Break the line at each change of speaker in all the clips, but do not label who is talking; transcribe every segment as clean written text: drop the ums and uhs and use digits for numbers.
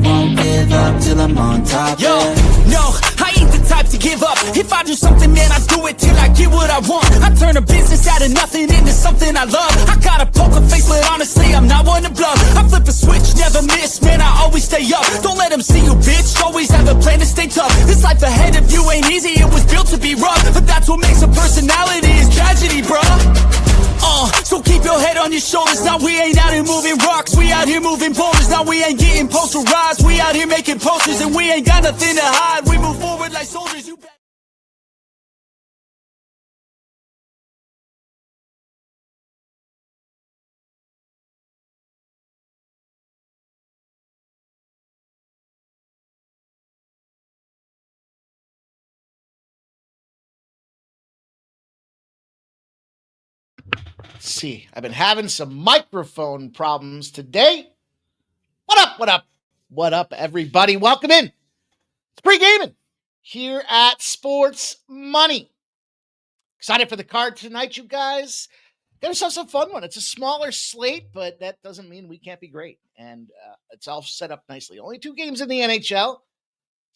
won't give up till I'm on top.
Yo, no, I ain't the type to give up. If I do something, man, I do it till I get what I want. I turn a business out of nothing into something I love. I got a poker face, but honestly, I'm not one to bluff. I flip a switch, never miss, man, I always stay up. Don't let them see you, bitch, always have a plan to stay tough. This life ahead of you ain't easy, it was built to be rough. But that's what makes a personality, is tragedy, bruh. So keep your head on your shoulders. Now we ain't out here moving rocks, we out here moving boulders. Now we ain't getting posterized, we out here making posters. And we ain't got nothing to hide, we move forward like soldiers. You bet.
Let's see, I've been having some microphone problems today. What up, what up, what up, everybody? Welcome in. It's Pregaming here at Sports Money. Excited for the card tonight, you guys. Got ourselves some fun one. It's a smaller slate, but that doesn't mean we can't be great. And it's all set up nicely. Only 2 games in the NHL.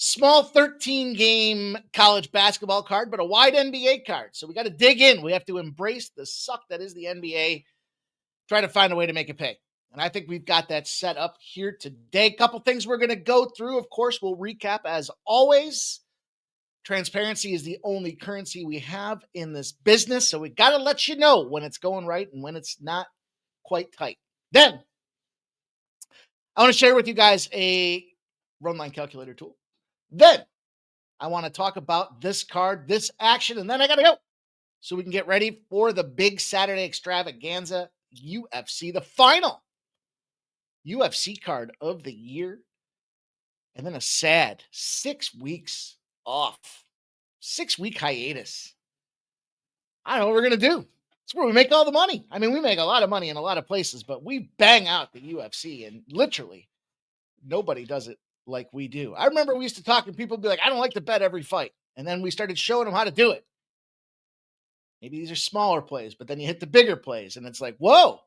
Small 13-game college basketball card, but a wide NBA card. So we got to dig in. We have to embrace the suck that is the NBA. Try to find a way to make it pay. And I think we've got that set up here today. A couple things we're going to go through. Of course, we'll recap as always. Transparency is the only currency we have in this business. So we got to let you know when it's going right and when it's not quite tight. Then I want to share with you guys a run line calculator tool. Then I want to talk about this card, this action, and then I got to go so we can get ready for the big Saturday extravaganza, UFC, the final UFC card of the year, and then a sad 6 weeks off, 6-week hiatus. I don't know what we're going to do. It's where we make all the money. I mean, we make a lot of money in a lot of places, but we bang out the UFC, and literally nobody does it like we do. I remember we used to talk and people would be like, I don't like to bet every fight. And then we started showing them how to do it. Maybe these are smaller plays, but then you hit the bigger plays and it's like, whoa,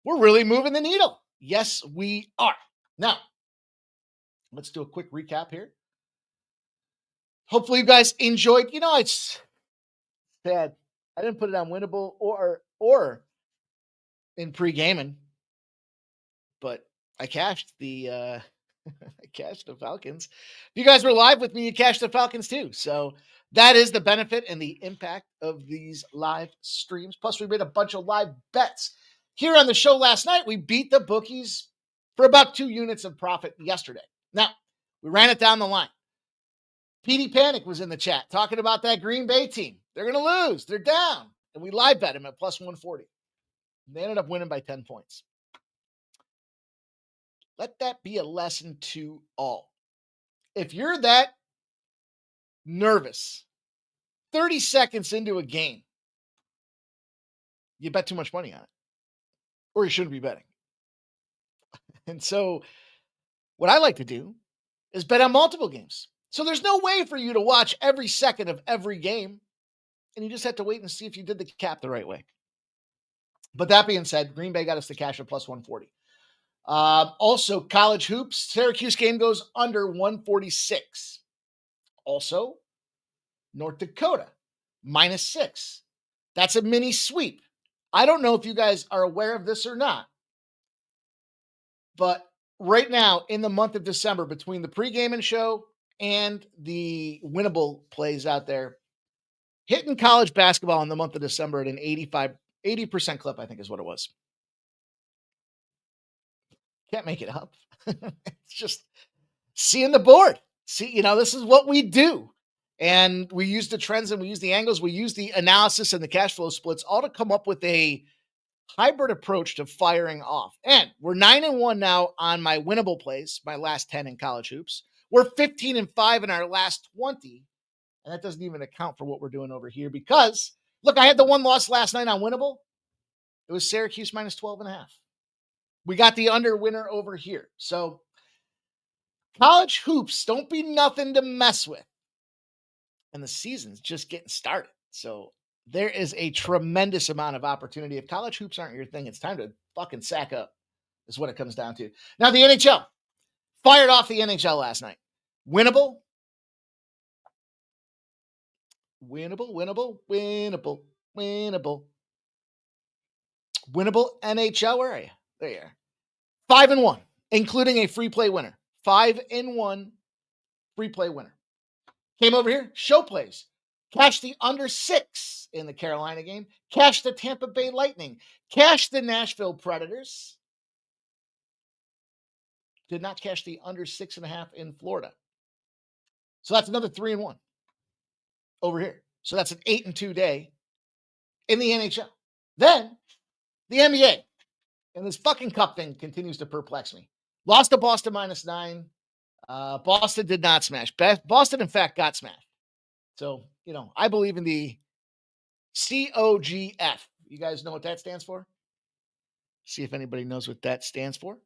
we're really moving the needle. Yes, we are. Now, let's do a quick recap here. Hopefully you guys enjoyed. You know, it's sad. I didn't put it on Winnable or in pre-gaming, but I cashed the I cashed the Falcons. If you guys were live with me, you cashed the Falcons too. So that is the benefit and the impact of these live streams. Plus, we made a bunch of live bets. Here on the show last night, we beat the bookies for about 2 units of profit yesterday. Now, we ran it down the line. PD Panic was in the chat talking about that Green Bay team. They're going to lose. They're down. And we live bet him at plus 140. They ended up winning by 10 points. Let that be a lesson to all. If you're that nervous 30 seconds into a game, you bet too much money on it. Or you shouldn't be betting. And so what I like to do is bet on multiple games. So there's no way for you to watch every second of every game. And you just have to wait and see if you did the cap the right way. But that being said, Green Bay got us to cash at plus 140. Also, college hoops. Syracuse game goes under 146. Also, North Dakota, -6. That's a mini sweep. I don't know if you guys are aware of this or not, but right now in the month of December, between the pre-gaming show and the winnable plays out there, hitting college basketball in the month of December at an 80% clip, I think is what it was. Can't make it up. It's just seeing the board. See, this is what we do. And we use the trends and we use the angles. We use the analysis and the cash flow splits all to come up with a hybrid approach to firing off. And we're 9-1 now on my winnable plays, my last 10 in college hoops. We're 15-5 in our last 20. And that doesn't even account for what we're doing over here because, look, I had the one loss last night on winnable. It was Syracuse -12.5. We got the under winner over here. So college hoops don't be nothing to mess with. And the season's just getting started. So there is a tremendous amount of opportunity. If college hoops aren't your thing, it's time to fucking sack up is what it comes down to. Now the NHL, Fired off the NHL last night. Winnable. Winnable NHL. Where are you? There you are. 5-1, including a free play winner. 5-1 free play winner. Came over here, show plays. Cashed the under 6 in the Carolina game. Cashed the Tampa Bay Lightning. Cashed the Nashville Predators. Did not cash the under 6.5 in Florida. So that's another 3-1 over here. So that's an 8-2 day in the NHL. Then the NBA. And this fucking cup thing continues to perplex me. Lost to Boston -9. Boston did not smash. Boston, in fact, got smashed. So, I believe in the COGF. You guys know what that stands for? See if anybody knows what that stands for.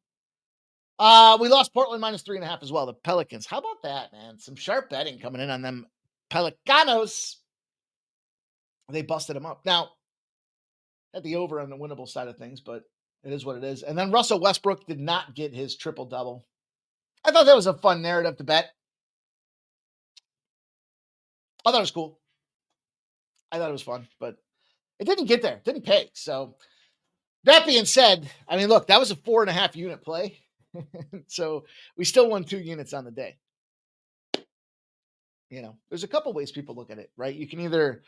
We lost Portland -3.5 as well. The Pelicans. How about that, man? Some sharp betting coming in on them Pelicanos. They busted them up. Now, at the over on the winnable side of things, but it is what it is. And then Russell Westbrook did not get his triple-double. I thought that was a fun narrative to bet. I thought it was cool. I thought it was fun, but it didn't get there. It didn't pay. So that being said, I mean, look, that was a 4.5 unit play. So we still won 2 units on the day. There's a couple ways people look at it, right? You can either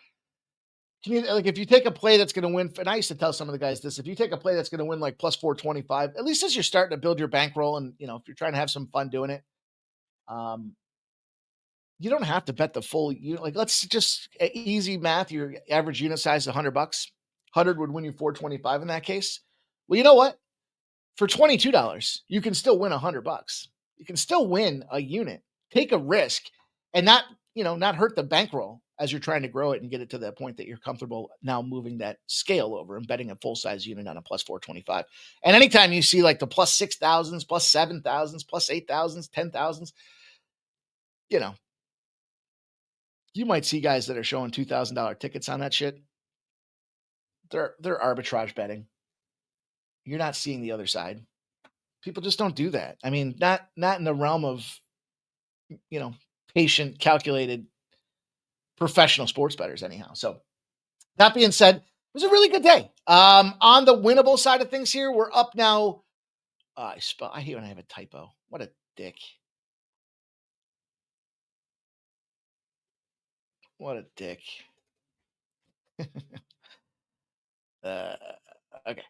like if you take a play that's going to win, and I used to tell some of the guys this, if you take a play that's going to win like plus 425, at least as you're starting to build your bankroll and, if you're trying to have some fun doing it, you don't have to bet the full unit. Like, let's just easy math. Your average unit size is $100. 100 would win you 425 in that case. Well, you know what? For $22, you can still win $100. You can still win a unit, take a risk, and not hurt the bankroll as you're trying to grow it and get it to the point that you're comfortable now moving that scale over and betting a full-size unit on a plus 425. And anytime you see like the plus 6,000s, plus 7,000s, plus 8,000s, 10,000s, you might see guys that are showing $2,000 tickets on that shit. They're arbitrage betting. You're not seeing the other side. People just don't do that. I mean, not in the realm of, patient, calculated, professional sports bettors anyhow. So that being said, it was a really good day. On the winnable side of things here, we're up now. I hate when I have a typo. What a dick. What a dick. Okay.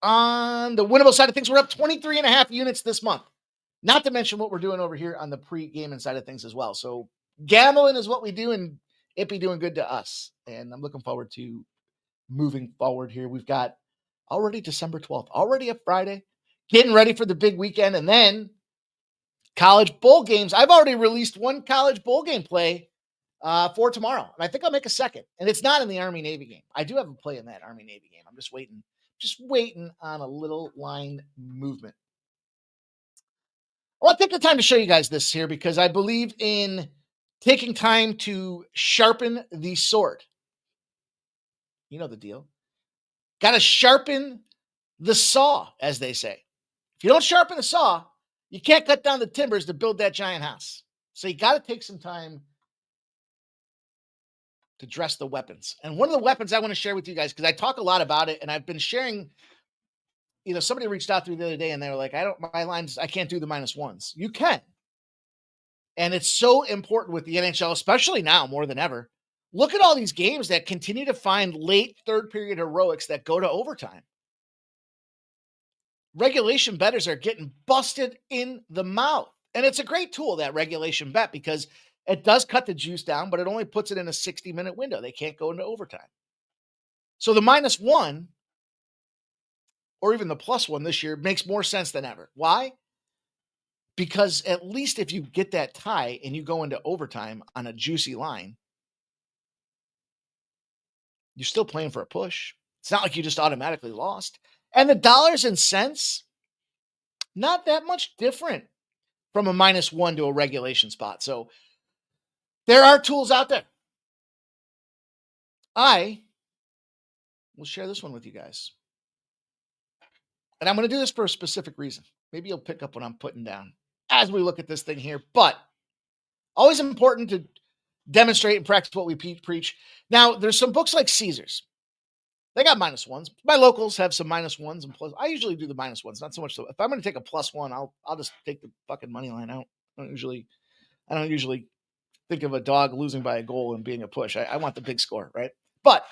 On the winnable side of things, we're up 23.5 units this month. Not to mention what we're doing over here on the pre-gaming side of things as well. So gambling is what we do, and it be doing good to us. And I'm looking forward to moving forward here. We've got already December 12th, already a Friday, getting ready for the big weekend, and then college bowl games. I've already released one college bowl game play for tomorrow, and I think I'll make a second. And it's not in the Army-Navy game. I do have a play in that Army-Navy game. I'm just waiting on a little line movement. I want to take the time to show you guys this here because I believe in taking time to sharpen the sword. You know the deal. Got to sharpen the saw, as they say. If you don't sharpen the saw, you can't cut down the timbers to build that giant house. So you got to take some time to dress the weapons. And one of the weapons I want to share with you guys, because I talk a lot about it, and I've been sharing, somebody reached out to me the other day and they were like, I can't do the -1s. You can. And it's so important with the NHL, especially now more than ever. Look at all these games that continue to find late third period heroics that go to overtime. Regulation bettors are getting busted in the mouth. And it's a great tool, that regulation bet, because it does cut the juice down, but it only puts it in a 60-minute window. They can't go into overtime. So the -1 or even the +1 this year makes more sense than ever. Why? Because at least if you get that tie and you go into overtime on a juicy line, you're still playing for a push. It's not like you just automatically lost. And the dollars and cents, not that much different from a -1 to a regulation spot. So there are tools out there. I will share this one with you guys. And I'm going to do this for a specific reason. Maybe you'll pick up what I'm putting down as we look at this thing here. But always important to demonstrate and practice what we preach. Now, there's some books like Caesars. They got minus ones. My locals have some minus ones and plus. I usually do the minus ones, not so much. If I'm going to take a plus one, I'll just take the fucking money line out. I don't usually think of a dog losing by a goal and being a push. I want the big score, right? But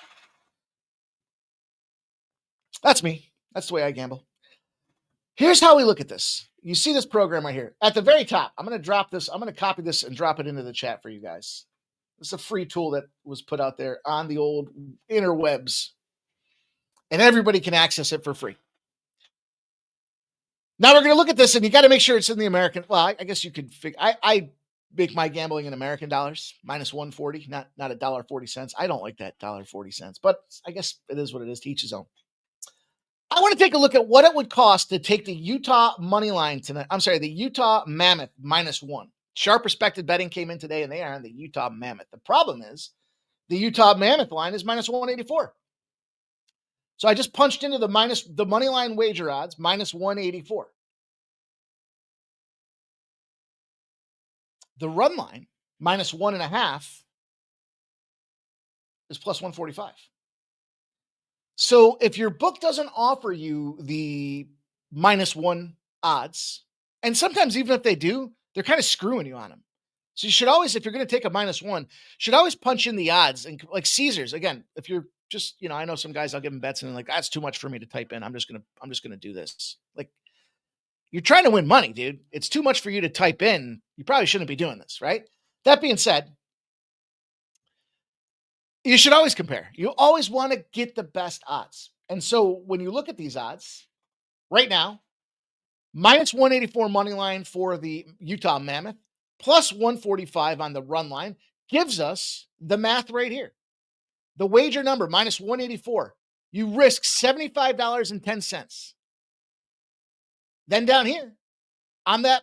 that's me. That's the way I gamble. Here's how we look at this. You see this program right here. At the very top, I'm going to drop this. I'm going to copy this and drop it into the chat for you guys. This is a free tool that was put out there on the old interwebs. And everybody can access it for free. Now we're going to look at this, and you got to make sure it's in the American. Well, I guess you could figure. I make my gambling in American dollars, minus 140, not $1.40. I don't like that $1.40, but I guess it is what it is. To each his own. I want to take a look at what it would cost to take the Utah money line tonight. I'm sorry, the Utah Mammoth minus one. Sharp Respected Betting came in today, and they are on the Utah Mammoth. The problem is the Utah Mammoth line is minus 184. So I just punched into the money line wager odds, minus 184. The run line, minus 1.5, is plus 145. So if your book doesn't offer you the minus one odds, and sometimes even if they do, they're kind of screwing you on them. So you should always, if you're going to take a minus one, should always punch in the odds. And like Caesars, again, if you're just, I know some guys, I'll give them bets and they're like, that's too much for me to type in. I'm just going to do this. Like, you're trying to win money, dude. It's too much for you to type in. You probably shouldn't be doing this, right? That being said, you should always compare. You always want to get the best odds. And so when you look at these odds right now, minus 184 money line for the Utah Mammoth, plus 145 on the run line gives us the math right here. The wager number, minus 184. You risk $75.10. Then down here on that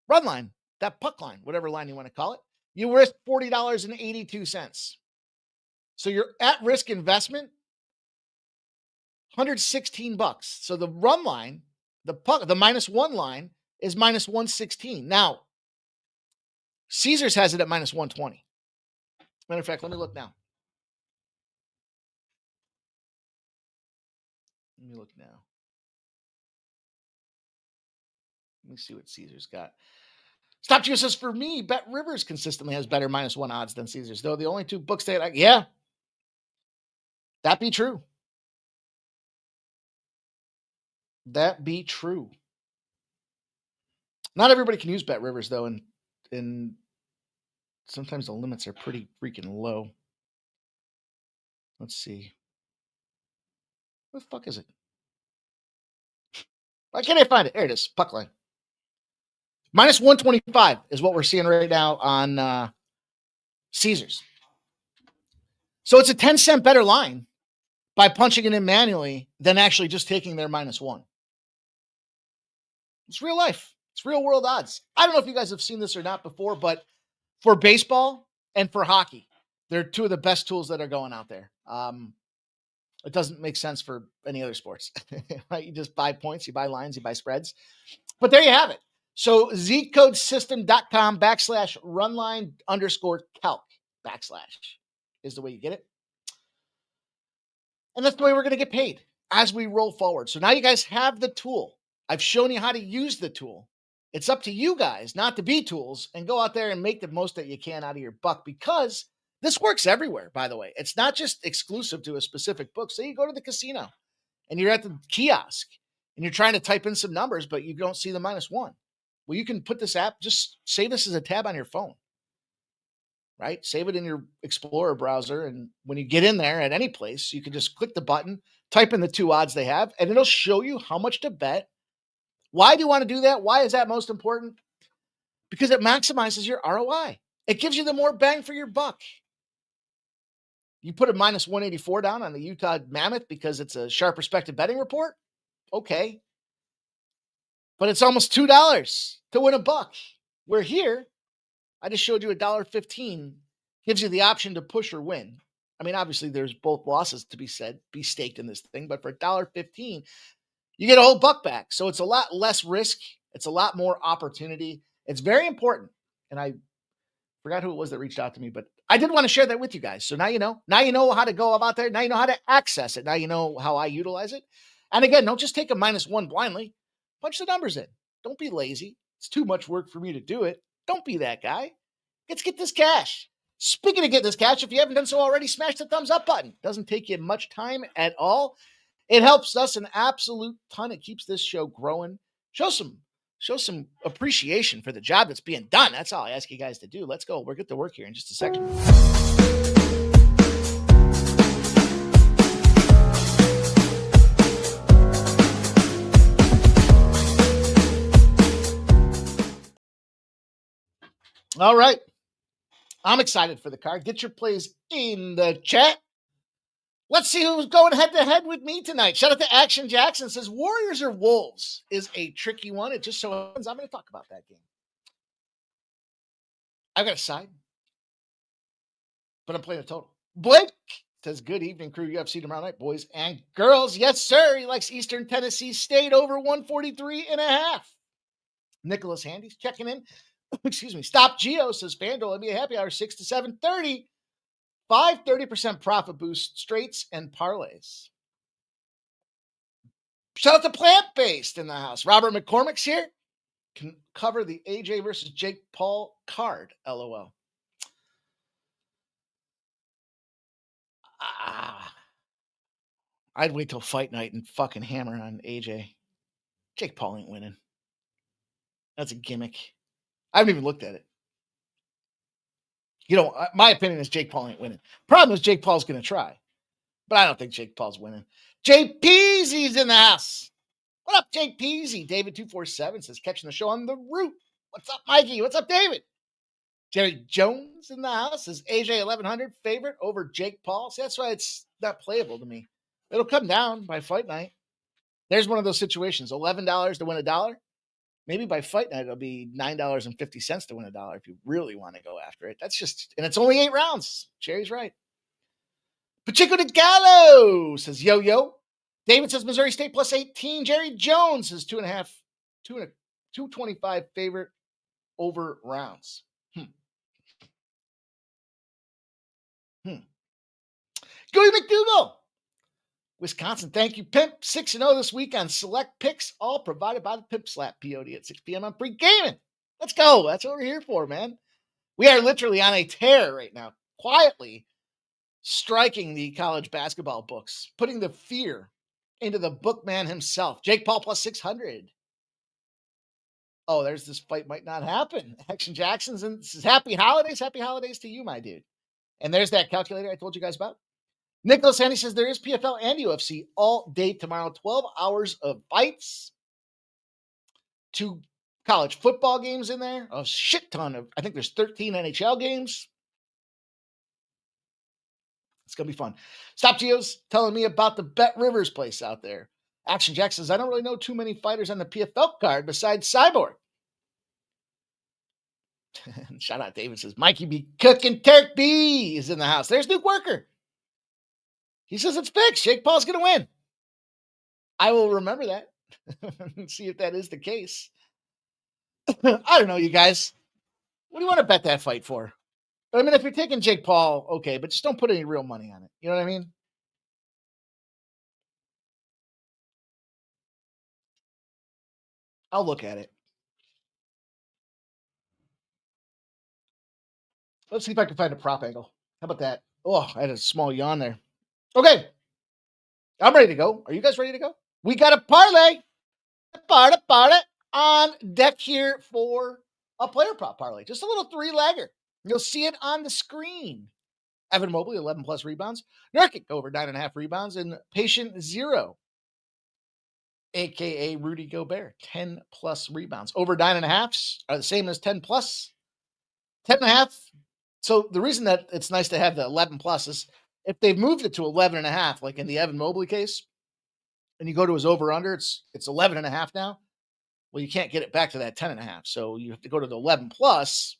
run line, that puck line, whatever line you want to call it, you risk $40.82. So your at-risk investment, $116. So the run line, the minus one line is minus 116. Now, Caesars has it at minus 120. Matter of fact, let me look now. Let me see what Caesars got. Stop Geo says, for me, Bet Rivers consistently has better minus one odds than Caesars. Though the only two books that that be true. That be true. Not everybody can use Bet Rivers, though, and sometimes the limits are pretty freaking low. Let's see. What the fuck is it? Why can't I find it? There it is. Puck line. Minus 125 is what we're seeing right now on Caesars. So it's a 10-cent better line by punching it in manually than actually just taking their minus one. It's real life. It's real world odds. I don't know if you guys have seen this or not before, but for baseball and for hockey, they're two of the best tools that are going out there. It doesn't make sense for any other sports, right? You just buy points, you buy lines, you buy spreads. But there you have it. So zcodesystem.com/runline_calc/ is the way you get it. And that's the way we're going to get paid as we roll forward. So now you guys have the tool. I've shown you how to use the tool. It's up to you guys not to be tools and go out there and make the most that you can out of your buck, because this works everywhere, by the way. It's not just exclusive to a specific book. Say you go to the casino and you're at the kiosk and you're trying to type in some numbers, but you don't see the minus one. Well, you can put this app, just save this as a tab on your phone, right? Save it in your Explorer browser. And when you get in there at any place, you can just click the button, type in the two odds they have, and it'll show you how much to bet. Why do you want to do that? Why is that most important? Because it maximizes your ROI. It gives you the more bang for your buck. You put a minus 184 down on the Utah Mammoth because it's a Sharp Respected Betting report. Okay. But it's almost $2 to win a buck. Where here, I just showed you $1.15 gives you the option to push or win. I mean, obviously there's both losses to be staked in this thing, but for $1.15, you get a whole buck back. So it's a lot less risk. It's a lot more opportunity. It's very important. And I forgot who it was that reached out to me, but I did want to share that with you guys. So now you know. Now you know how to go about there. Now you know how to access it. Now you know how I utilize it. And again, don't just take a -1 blindly. Punch the numbers in. Don't be lazy. It's too much work for me to do it. Don't be that guy. Let's get this cash. Speaking of getting this cash, if you haven't done so already, smash the thumbs up button. Doesn't take you much time at all. It helps us an absolute ton. It keeps this show growing. Show some appreciation for the job that's being done. That's all I ask you guys to do. Let's go. We'll get to work here in just a second. All right. I'm excited for the card. Get your plays in the chat. Let's see who's going head-to-head with me tonight. Shout out to Action Jackson. Says Warriors or Wolves is a tricky one. It just so happens I'm going to talk about that game. I've got a side, but I'm playing a total. Blake says, good evening, crew. UFC tomorrow night, boys and girls. Yes, sir. He likes Eastern Tennessee State over 143.5. Nicholas Handy's checking in. Excuse me. Stop Geo says, FanDuel, NBA happy hour 6 to 7:30. 30% profit boost, straights and parlays. Shout out to Plant Based in the house. Robert McCormick's here. Can cover the AJ versus Jake Paul card. LOL. I'd wait till fight night and fucking hammer on AJ. Jake Paul ain't winning. That's a gimmick. I haven't even looked at it. You know, my opinion is Jake Paul ain't winning. Problem is Jake Paul's going to try. But I don't think Jake Paul's winning. Jay Peasy's in the house. What up, Jake Peasy? David247 says, catching the show on the route. What's up, Mikey? What's up, David? Jerry Jones in the house says, AJ 1100 favorite over Jake Paul. See, that's why it's not playable to me. It'll come down by fight night. There's one of those situations. $11 to win $1. Maybe by fight night, it'll be $9.50 to win $1 if you really want to go after it. That's just, and it's only 8 rounds. Jerry's right. Pachico de Gallo says, yo. David says Missouri State plus 18. Jerry Jones says 225 favorite over rounds. Gooey McDougal. Wisconsin, thank you, Pimp. 6-0 this week on select picks, all provided by the Pimp Slap POD at 6 p.m. on Pregaming. Let's go. That's what we're here for, man. We are literally on a tear right now, quietly striking the college basketball books, putting the fear into the bookman himself. Jake Paul plus 600. Oh, there's this fight might not happen. Action Jackson's and says, happy holidays. Happy holidays to you, my dude. And there's that calculator I told you guys about. Nicholas Handy says there is PFL and UFC all day tomorrow. 12 hours of fights. 2 college football games in there. A shit ton of, I think there's 13 NHL games. It's going to be fun. Stop Geo's telling me about the Bet Rivers place out there. Action Jack says, I don't really know too many fighters on the PFL card besides Cyborg. Shout out David says, Mikey be cooking. Turk B is in the house. There's Duke Worker. He says it's fixed. Jake Paul's going to win. I will remember that and see if that is the case. I don't know, you guys. What do you want to bet that fight for? I mean, if you're taking Jake Paul, okay, but just don't put any real money on it. You know what I mean? I'll look at it. Let's see if I can find a prop angle. How about that? Oh, I had a small yawn there. Okay. I'm ready to go. Are you guys ready to go? We got a parlay. Parlay on deck here for a player prop parlay. Just a little 3-legger. You'll see it on the screen. Evan Mobley, 11 plus rebounds. Nurkic over 9.5 rebounds. And Patient Zero, a.k.a. Rudy Gobert, 10 plus rebounds. Over 9.5 are the same as 10 plus. 10.5. So the reason that it's nice to have the 11 plus is if they've moved it to 11.5, like in the Evan Mobley case, and you go to his over-under, it's 11.5 now. Well, you can't get it back to that 10.5. So you have to go to the 11 plus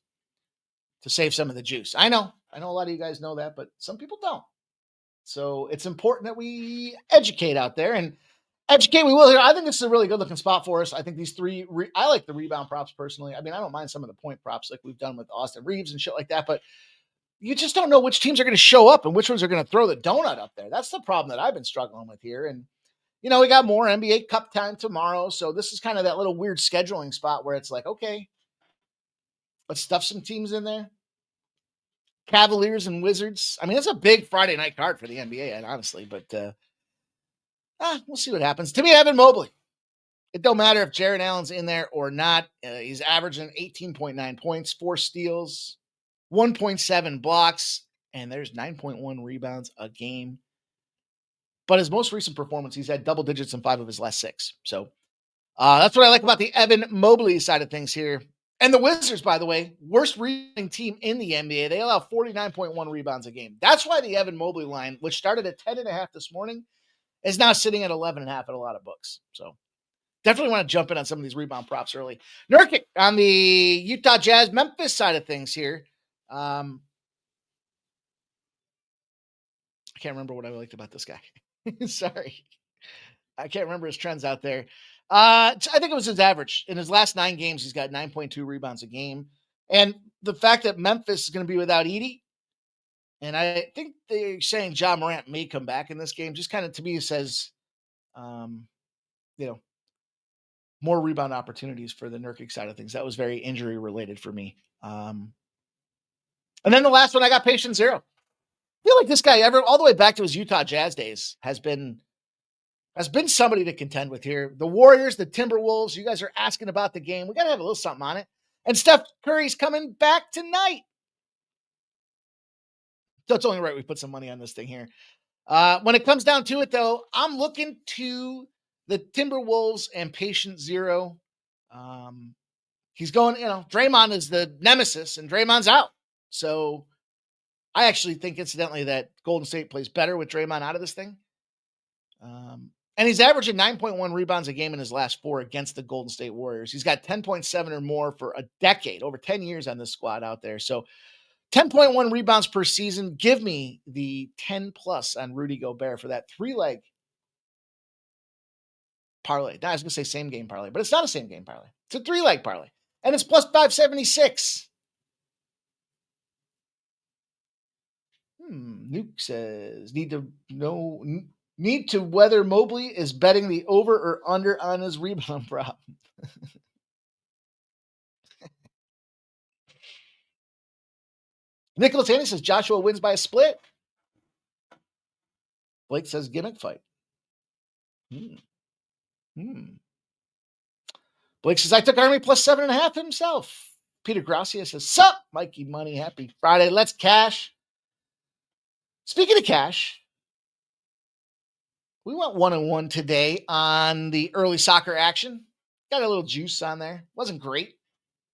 to save some of the juice. I know a lot of you guys know that, but some people don't. So it's important that we educate out there. And Educate we will here. I think this is a really good looking spot for us. I think these three, I like the rebound props personally. I mean, I don't mind some of the point props like we've done with Austin Reeves and shit like that, but you just don't know which teams are going to show up and which ones are going to throw the donut up there. That's the problem that I've been struggling with here. And, you know, we got more NBA Cup time tomorrow. So this is kind of that little weird scheduling spot where it's like, okay, let's stuff some teams in there. Cavaliers and Wizards. I mean, it's a big Friday night card for the NBA, honestly, but we'll see what happens. To me, Evan Mobley. It don't matter if Jared Allen's in there or not. He's averaging 18.9 points, 4 steals, 1.7 blocks, and there's 9.1 rebounds a game. But his most recent performance, he's had double digits in 5 of his last 6. So that's what I like about the Evan Mobley side of things here. And the Wizards, by the way, worst rebounding team in the NBA. They allow 49.1 rebounds a game. That's why the Evan Mobley line, which started at 10.5 this morning, is now sitting at 11.5 at a lot of books. So definitely want to jump in on some of these rebound props early. Nurkic on the Utah Jazz Memphis side of things here. I can't remember what I liked about this guy. Sorry. I can't remember his trends out there. I think it was his average. In his last 9 games, he's got 9.2 rebounds a game. And the fact that Memphis is going to be without Edey, and I think they're saying Ja Morant may come back in this game, just kind of to me says, more rebound opportunities for the Nurkic side of things. That was very injury related for me. And then the last one, I got patient zero. I feel like this guy all the way back to his Utah Jazz days has been somebody to contend with here. The Warriors, the Timberwolves, you guys are asking about the game. We got to have a little something on it. And Steph Curry's coming back tonight. So it's only right we put some money on this thing here. When it comes down to it, though, I'm looking to the Timberwolves and patient zero. He's going, Draymond is the nemesis, and Draymond's out. So I actually think, incidentally, that Golden State plays better with Draymond out of this thing. And he's averaging 9.1 rebounds a game in his last 4 against the Golden State Warriors. He's got 10.7 or more for a decade, over 10 years on this squad out there. So 10.1 rebounds per season. Give me the 10 plus on Rudy Gobert for that 3-leg parlay. I was going to say same game parlay, but it's not a same game parlay. It's a 3-leg parlay. And it's plus 576. Nuke says, need to whether Mobley is betting the over or under on his rebound prop. Nicholas Haney says Joshua wins by a split. Blake says gimmick fight. Blake says I took Army plus 7.5 himself. Peter Gracia says, sup, Mikey Money, happy Friday. Let's cash. Speaking of cash, we went 1-1 today on the early soccer action. Got a little juice on there. Wasn't great,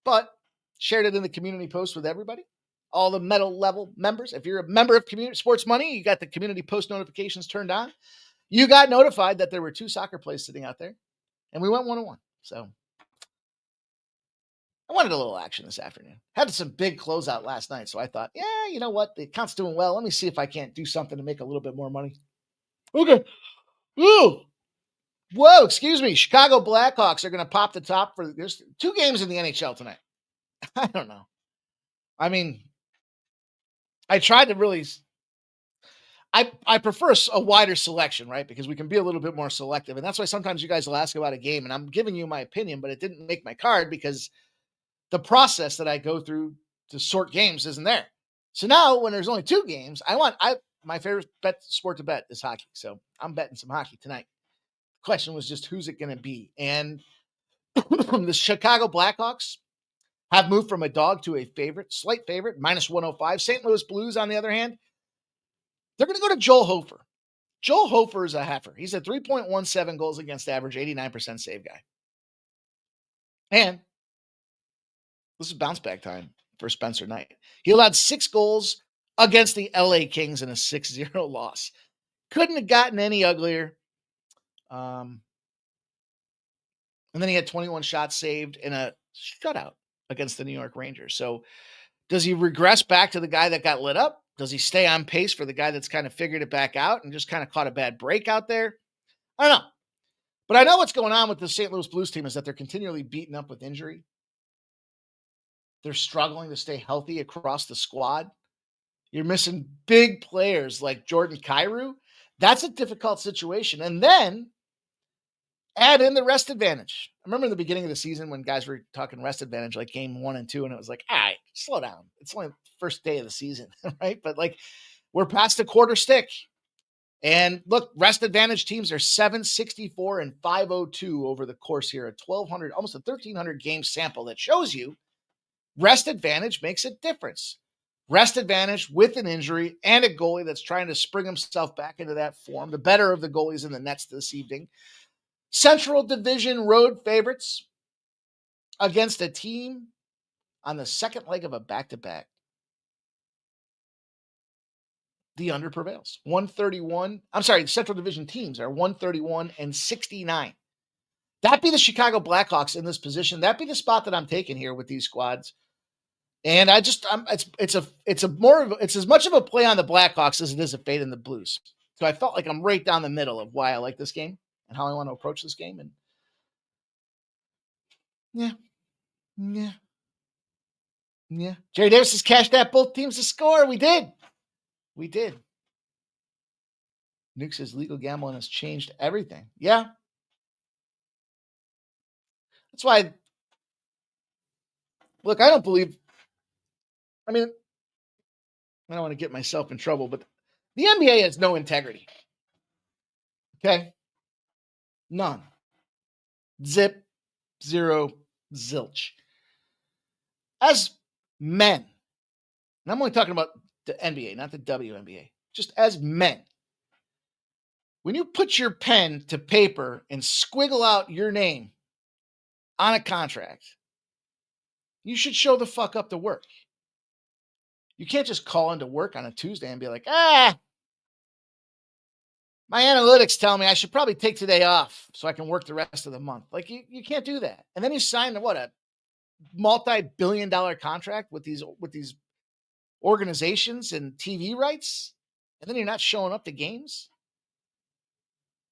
but shared it in the community post with everybody. All the medal level members. If you're a member of Community Sports Money, you got the community post notifications turned on. You got notified that there were 2 soccer plays sitting out there, and we went 1-1. So I wanted a little action this afternoon. Had some big closeout last night, so I thought, yeah, you know what? The account's doing well. Let me see if I can't do something to make a little bit more money. Okay. Ooh. Whoa, excuse me. Chicago Blackhawks are going to pop the top for there's 2 games in the NHL tonight. I don't know. I mean, I tried to really I prefer a wider selection, right? Because we can be a little bit more selective. And that's why sometimes you guys will ask about a game and I'm giving you my opinion, but it didn't make my card because the process that I go through to sort games isn't there. So now when there's only 2 games, my favorite sport to bet is hockey. So I'm betting some hockey tonight. The question was just who's it going to be? And the Chicago Blackhawks have moved from a dog to a slight favorite, minus 105. St. Louis Blues, on the other hand, they're going to go to Joel Hofer. Joel Hofer is a heifer. He's a 3.17 goals against average, 89% save guy. And this is bounce back time for Spencer Knight. He allowed 6 goals against the LA Kings in a 6-0 loss. Couldn't have gotten any uglier. And then he had 21 shots saved in a shutout against the New York Rangers. So does he regress back to the guy that got lit up? Does he stay on pace for the guy that's kind of figured it back out and just kind of caught a bad break out there? I don't know. But I know what's going on with the St. Louis Blues team is that they're continually beaten up with injury. They're struggling to stay healthy across the squad. You're missing big players like Jordan Kyrou. That's a difficult situation. And then add in the rest advantage. I remember in the beginning of the season when guys were talking rest advantage, like game 1 and 2, and it was like, all right, slow down. It's only the first day of the season, right? But like we're past the quarter stick. And look, rest advantage teams are 764 and 502 over the course here, a 1,200, almost a 1,300 game sample that shows you rest advantage makes a difference. Rest advantage with an injury and a goalie that's trying to spring himself back into that form. The better of the goalies in the Nets this evening. Central Division road favorites against a team on the second leg of a back-to-back. The under prevails. 131. I'm sorry, the Central Division teams are 131 and 69. That be the Chicago Blackhawks in this position. That be the spot that I'm taking here with these squads. And it's as much of a play on the Blackhawks as it is a fade in the Blues. So I felt like I'm right down the middle of why I like this game and how I want to approach this game. And yeah. Jerry Davis has cashed out both teams to score. We did. Nuke says legal gambling has changed everything. Yeah. That's why, look, I don't want to get myself in trouble, but the NBA has no integrity. Okay? None. Zip, zero, zilch. As men, and I'm only talking about the NBA, not the WNBA, just as men, when you put your pen to paper and squiggle out your name on a contract, you should show the fuck up to work. You can't just call into work on a Tuesday and be like, my analytics tell me I should probably take today off so I can work the rest of the month. Like you can't do that. And then you sign a multi-billion-dollar contract with these organizations and TV rights, and then you're not showing up to games.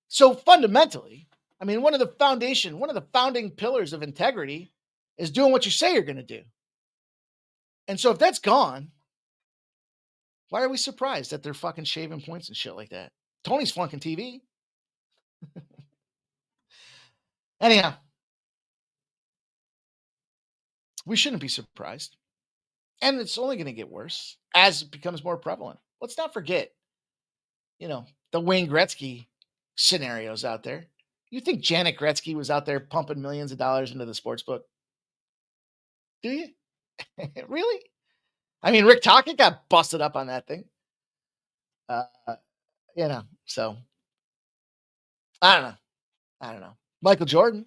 So fundamentally, one of the founding pillars of integrity is doing what you say you're going to do. And so if that's gone, why are we surprised that they're fucking shaving points and shit like that? Tony's flunking TV. Anyhow, we shouldn't be surprised. And it's only going to get worse as it becomes more prevalent. Let's not forget, the Wayne Gretzky scenarios out there. You think Janet Gretzky was out there pumping millions of dollars into the sports book? Do you? Really? Rick Tocchet got busted up on that thing. So I don't know. Michael Jordan,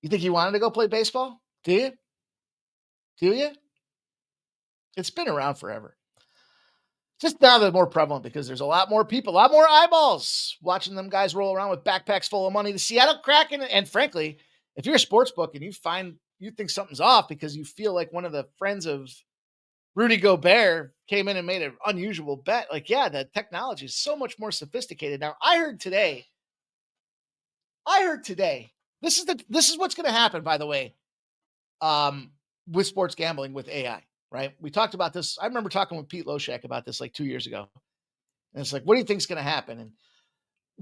you think he wanted to go play baseball? Do you? It's been around forever. Just now they're more prevalent because there's a lot more people, a lot more eyeballs watching them guys roll around with backpacks full of money. The Seattle Kraken, and frankly, if you're a sports book and you think something's off because you feel like one of the friends of Rudy Gobert came in and made an unusual bet, the technology is so much more sophisticated. Now, I heard today, this is what's going to happen, by the way, with sports gambling with AI. Right? We talked about this. I remember talking with Pete Loshak about this like 2 years ago. And it's like, what do you think is going to happen? And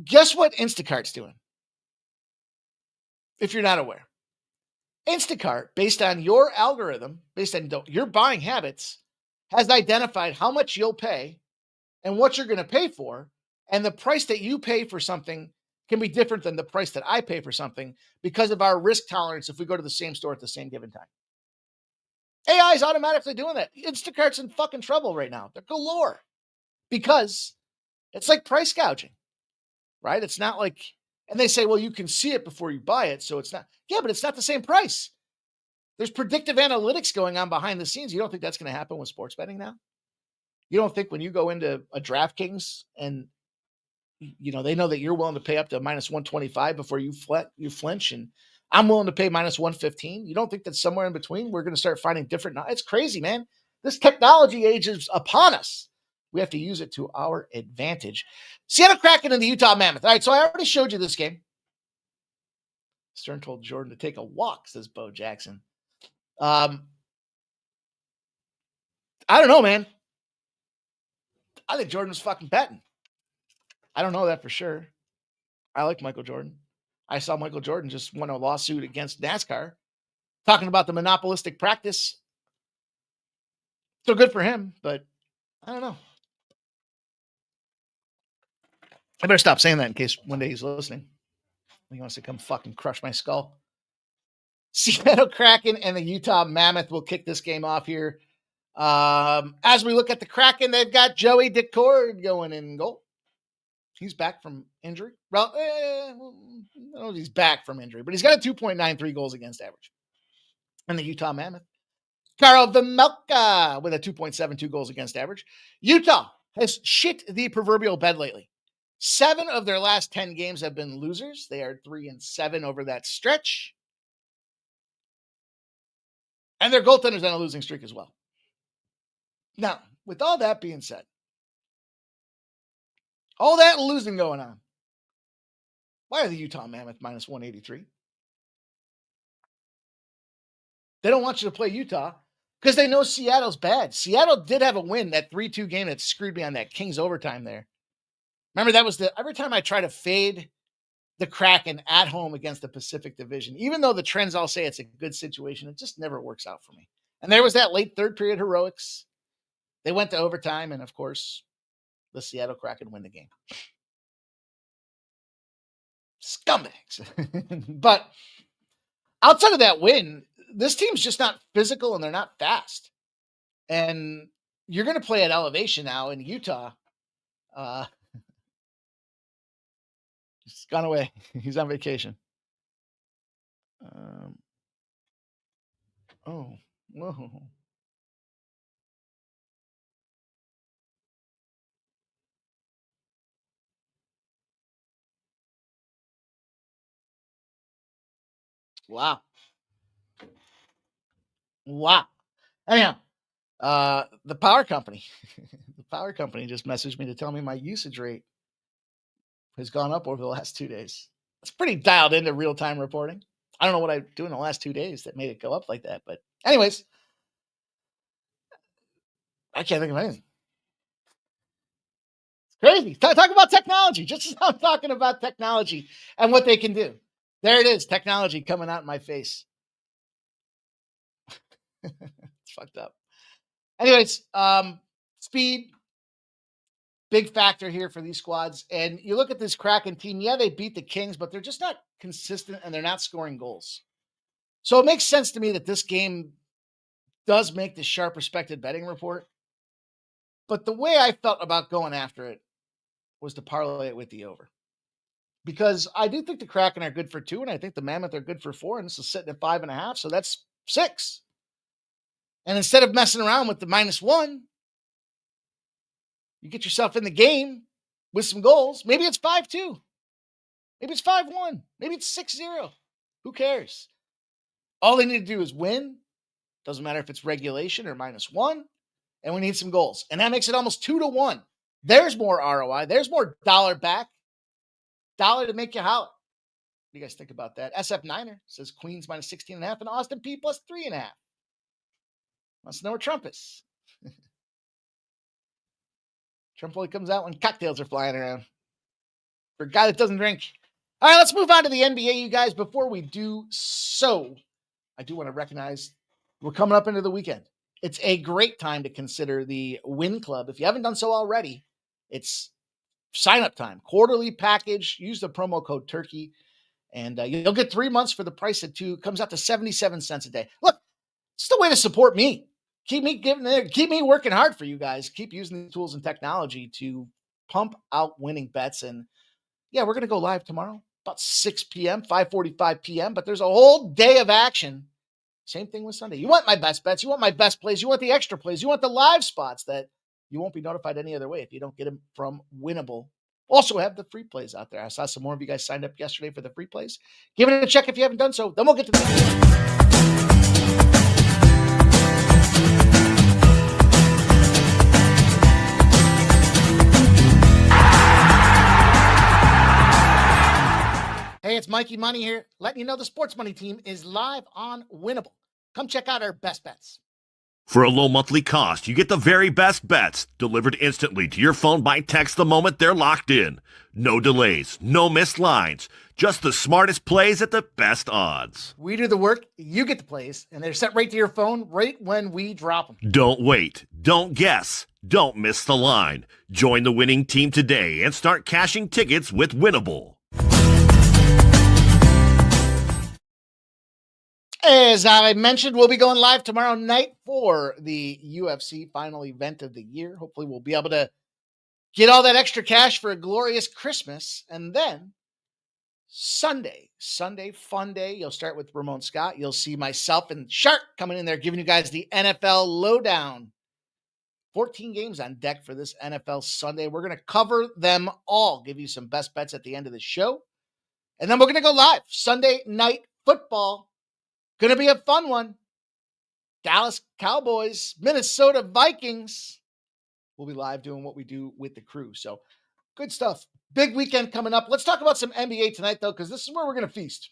guess what Instacart's doing? If you're not aware, Instacart, based on your algorithm, based on your buying habits, has identified how much you'll pay and what you're going to pay for. And the price that you pay for something can be different than the price that I pay for something because of our risk tolerance if we go to the same store at the same given time. AI is automatically doing that. Instacart's in fucking trouble right now. They're galore because it's like price gouging, right? It's not like, and they say, well, you can see it before you buy it. So it's not, but it's not the same price. There's predictive analytics going on behind the scenes. You don't think that's going to happen with sports betting now? You don't think when you go into a DraftKings and, they know that you're willing to pay up to minus 125 before you flinch, and I'm willing to pay minus 115. You don't think that somewhere in between we're going to start finding different? It's crazy, man. This technology age is upon us. We have to use it to our advantage. Seattle Kraken and the Utah Mammoth. All right, so I already showed you this game. Stern told Jordan to take a walk, says Bo Jackson. I don't know, man. I think Jordan was fucking betting. I don't know that for sure. I like Michael Jordan. I saw Michael Jordan just won a lawsuit against NASCAR talking about the monopolistic practice. So good for him, but I don't know. I better stop saying that in case one day he's listening. He wants to come fucking crush my skull. Seattle Kraken and the Utah Mammoth will kick this game off here. As we look at the Kraken, they've got Joey Decord going in goal. He's back from injury. Well, I don't know if he's back from injury, but he's got a 2.93 goals against average. And the Utah Mammoth, Karl Vejmelka with a 2.72 goals against average. Utah has shit the proverbial bed lately. 7 of their last 10 games have been losers. They are 3-7 over that stretch. And their goaltender's on a losing streak as well. Now, with all that being said, all that losing going on, why are the Utah Mammoth minus 183? They don't want you to play Utah because they know Seattle's bad. Seattle did have a win, that 3-2 game that screwed me on that Kings overtime there. Remember, that was every time I try to fade the Kraken at home against the Pacific Division, even though the trends all say it's a good situation, it just never works out for me. And there was that late third period heroics. They went to overtime, and of course, the Seattle Kraken win the game. Scumbags. But outside of that win, this team's just not physical and they're not fast. And you're going to play at elevation now in Utah. He's gone away. He's on vacation. Whoa. Wow. Anyhow, the power company, just messaged me to tell me my usage rate has gone up over the last 2 days. It's pretty dialed into real-time reporting. I don't know what I do in the last 2 days that made it go up like that. But anyways, I can't think of anything. It's crazy. Talk about technology. Just as I'm talking about technology and what they can do. There it is. Technology coming out in my face. It's fucked up. Anyways, speed, big factor here for these squads. And you look at this Kraken team. Yeah, they beat the Kings, but they're just not consistent and they're not scoring goals. So it makes sense to me that this game does make the sharp respected betting report. But the way I felt about going after it was to parlay it with the over. Because I do think the Kraken are good for 2, and I think the Mammoth are good for 4, and this is sitting at 5.5, so that's 6. And instead of messing around with the -1, you get yourself in the game with some goals. Maybe it's 5-2. Maybe it's 5-1. Maybe it's 6-0. Who cares? All they need to do is win. Doesn't matter if it's regulation or -1. And we need some goals. And that makes it almost 2-1. There's more ROI. There's more dollar back. Dollar to make you holler. What do you guys think about that? SF Niner says Queens minus 16.5 and Austin P plus 3.5. Wants to know where Trump is. Trump only comes out when cocktails are flying around. For a guy that doesn't drink. All right, let's move on to the NBA, you guys. Before we do so, I do want to recognize we're coming up into the weekend. It's a great time to consider the Win Club. If you haven't done so already, it's sign-up time. Quarterly package. Use the promo code TURKEY, and you'll get 3 months for the price of 2. Comes out to 77 cents a day. Look, it's the way to support me. Keep me working hard for you guys. Keep using the tools and technology to pump out winning bets. And yeah, we're going to go live tomorrow about 6 p.m., 5:45 p.m., but there's a whole day of action. Same thing with Sunday. You want my best bets. You want my best plays. You want the extra plays. You want the live spots that you won't be notified any other way if you don't get them from Winnable. Also have the free plays out there. I saw some more of you guys signed up yesterday for the free plays. Give it a check if you haven't done so. Then we'll get to the Hey, it's Mikey Money here, letting you know the Sports Money team is live on Winnable. Come check out our best bets.
For a low monthly cost, you get the very best bets delivered instantly to your phone by text the moment they're locked in. No delays, no missed lines, just the smartest plays at the best odds.
We do the work, you get the plays, and they're sent right to your phone right when we drop them.
Don't wait, don't guess, don't miss the line. Join the winning team today and start cashing tickets with Winnable.
As I mentioned, we'll be going live tomorrow night for the UFC final event of the year. Hopefully we'll be able to get all that extra cash for a glorious Christmas. And then Sunday, fun day. You'll start with Ramon Scott. You'll see myself and Shark coming in there, giving you guys the NFL lowdown. 14 games on deck for this NFL Sunday. We're going to cover them all, give you some best bets at the end of the show. And then we're going to go live. Sunday night football. Going to be a fun one. Dallas Cowboys, Minnesota Vikings. We'll be live doing what we do with the crew. So good stuff. Big weekend coming up. Let's talk about some NBA tonight, though, because this is where we're going to feast.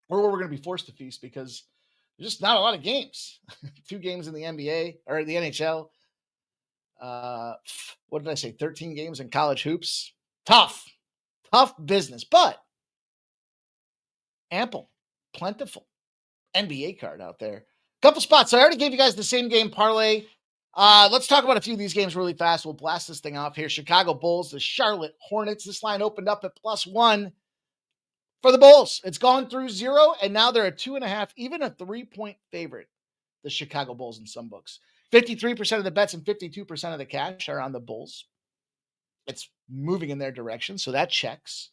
Or where we're going to be forced to feast because there's just not a lot of games. 2 games in the NBA or the NHL. What did I say? 13 games in college hoops. Tough business, but ample. Plentiful NBA card out there. Couple spots. So I already gave you guys the same game parlay. Let's talk about a few of these games really fast. We'll blast this thing off here. Chicago Bulls, the Charlotte Hornets. This line opened up at +1 for the Bulls. It's gone through 0, and now they're a 2.5, even a 3-point favorite. The Chicago Bulls in some books. 53% of the bets and 52% of the cash are on the Bulls. It's moving in their direction, so that checks.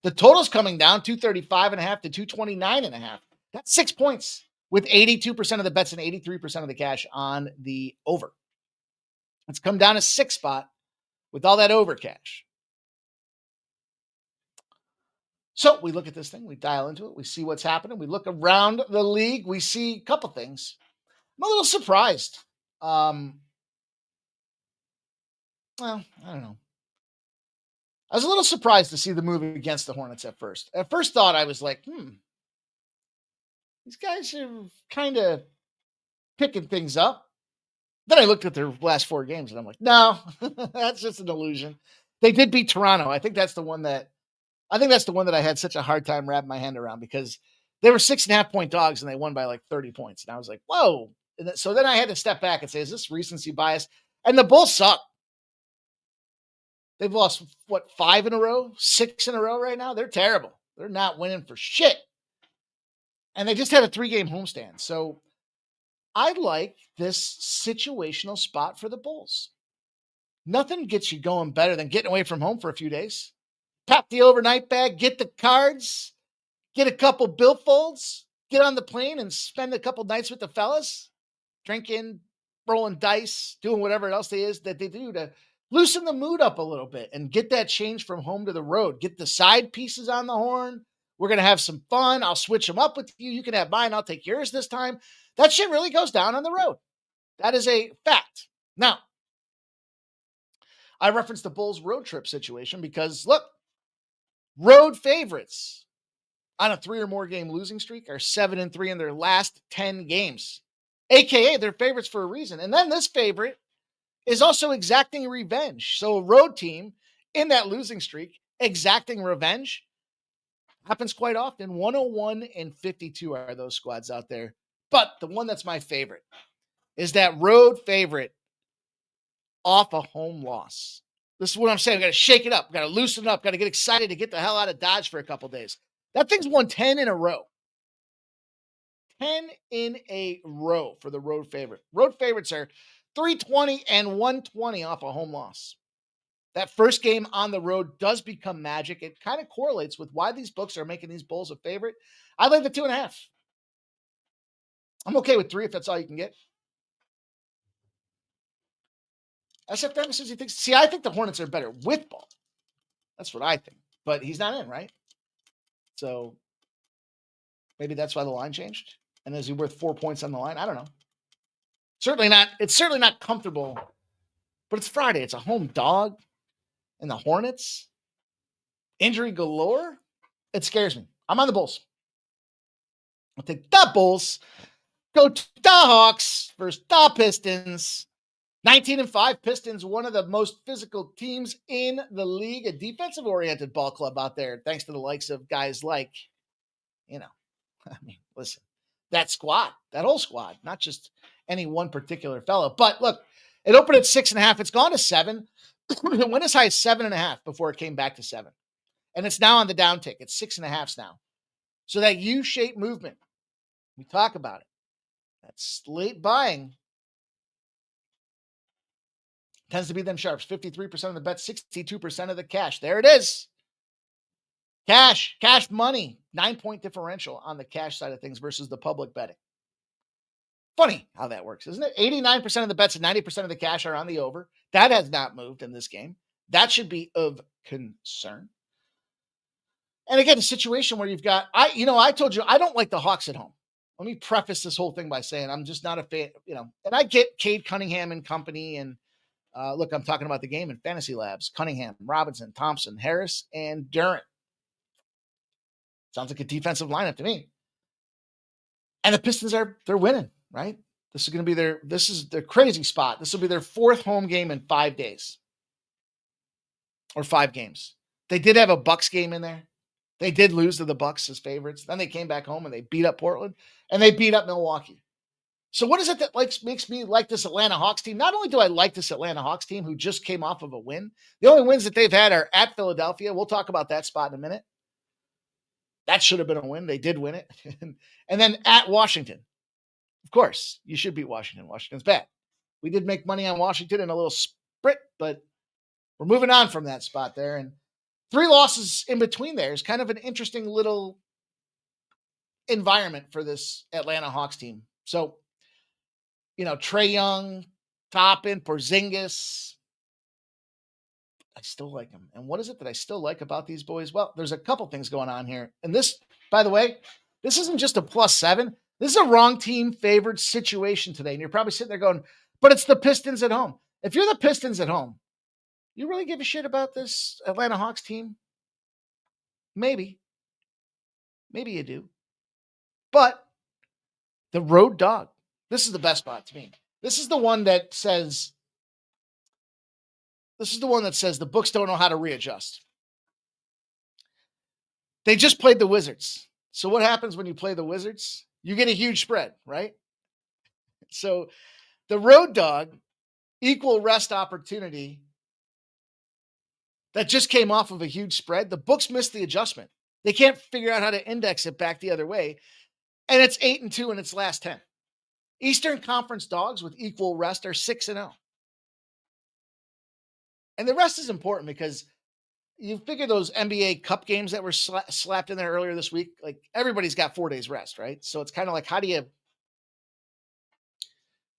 The total's coming down 235.5 to 229.5. That's 6 points with 82% of the bets and 83% of the cash on the over. It's come down a 6 spot with all that over cash. So we look at this thing, we dial into it, we see what's happening. We look around the league, we see a couple things. I'm a little surprised. Well, I don't know. I was a little surprised to see the move against the Hornets at first. At first thought, I was like, these guys are kind of picking things up. Then I looked at their last 4 games, and I'm like, no, that's just an illusion. They did beat Toronto. I think that's the one that I had such a hard time wrapping my hand around because they were 6.5-point dogs, and they won by like 30 points. And I was like, whoa. So then I had to step back and say, is this recency bias? And the Bulls suck. They've lost, 5 in a row? 6 in a row right now? They're terrible. They're not winning for shit. And they just had a 3-game homestand. So I like this situational spot for the Bulls. Nothing gets you going better than getting away from home for a few days. Pack the overnight bag, get the cards, get a couple billfolds, get on the plane and spend a couple nights with the fellas, drinking, rolling dice, doing whatever else that they do to loosen the mood up a little bit and get that change from home to the road. Get the side pieces on the horn. We're going to have some fun. I'll switch them up with you. You can have mine. I'll take yours this time. That shit really goes down on the road. That is a fact. Now, I referenced the Bulls road trip situation because, look, road favorites on a 3 or more game losing streak are 7-3 in their last 10 games. AKA, they're favorites for a reason. And then this favorite is also exacting revenge. So a road team in that losing streak, exacting revenge, happens quite often. 101-52 are those squads out there. But the one that's my favorite is that road favorite off a home loss. This is what I'm saying. We got to shake it up. Got to loosen it up. Got to get excited to get the hell out of Dodge for a couple days. That thing's won 10 in a row. 10 in a row for the road favorite. Road favorites are 320 and 120 off a home loss. That first game on the road does become magic. It kind of correlates with why these books are making these Bulls a favorite. I like the 2.5. I'm okay with 3 if that's all you can get. SFM says he thinks. See, I think the Hornets are better with ball. That's what I think. But he's not in, right? So maybe that's why the line changed. And is he worth 4 points on the line? I don't know. Certainly not. It's certainly not comfortable. But it's Friday. It's a home dog. And the Hornets. Injury galore. It scares me. I'm on the Bulls. I'll take the Bulls. Go to the Hawks versus the Pistons. 19-5 Pistons, one of the most physical teams in the league, a defensive-oriented ball club out there, thanks to the likes of guys like, I mean, listen, that squad, that whole squad, not just any one particular fellow. But look, it opened at 6.5. It's gone to 7. It went as high as 7.5 before it came back to 7. And it's now on the downtick. It's 6.5 now. So that U-shaped movement, we talk about it. That's late buying. Tends to be them sharps. 53% of the bet, 62% of the cash. There it is. Cash money. 9-point differential on the cash side of things versus the public betting. Funny how that works, isn't it? 89% of the bets and 90% of the cash are on the over. That has not moved in this game. That should be of concern. And again, a situation where you've got, I told you, I don't like the Hawks at home. Let me preface this whole thing by saying I'm just not a fan, and I get Cade Cunningham and company. And look, I'm talking about the game in Fantasy Labs. Cunningham, Robinson, Thompson, Harris, and Durant. Sounds like a defensive lineup to me. And the Pistons they're winning, right? This is going to be this is their crazy spot. This will be their 4th home game in 5 days. Or 5 games. They did have a Bucks game in there. They did lose to the Bucks as favorites. Then they came back home and they beat up Portland and they beat up Milwaukee. So what is it that makes me like this Atlanta Hawks team? Not only do I like this Atlanta Hawks team who just came off of a win, the only wins that they've had are at Philadelphia. We'll talk about that spot in a minute. That should have been a win. They did win it. And then at Washington. Of course, you should beat Washington. Washington's bad. We did make money on Washington in a little sprint, but we're moving on from that spot there. And 3 losses in between there is kind of an interesting little environment for this Atlanta Hawks team. So, Trae Young, Toppin, Porzingis. I still like them. And what is it that I still like about these boys? Well, there's a couple things going on here. And this, by the way, this isn't just a +7. This is a wrong team favored situation today. And you're probably sitting there going, but it's the Pistons at home. If you're the Pistons at home, you really give a shit about this Atlanta Hawks team? Maybe. Maybe you do. But the road dog, this is the best spot to me. This is the one that says the books don't know how to readjust. They just played the Wizards. So what happens when you play the Wizards? You get a huge spread, right? So the road dog, equal rest opportunity, that just came off of a huge spread. The books missed the adjustment. They can't figure out how to index it back the other way. And it's 8-2 in its last 10. Eastern Conference dogs with equal rest are 6-0. And the rest is important because you figure those NBA Cup games that were slapped in there earlier this week, like everybody's got 4 days rest, right? So it's kind of like, how do you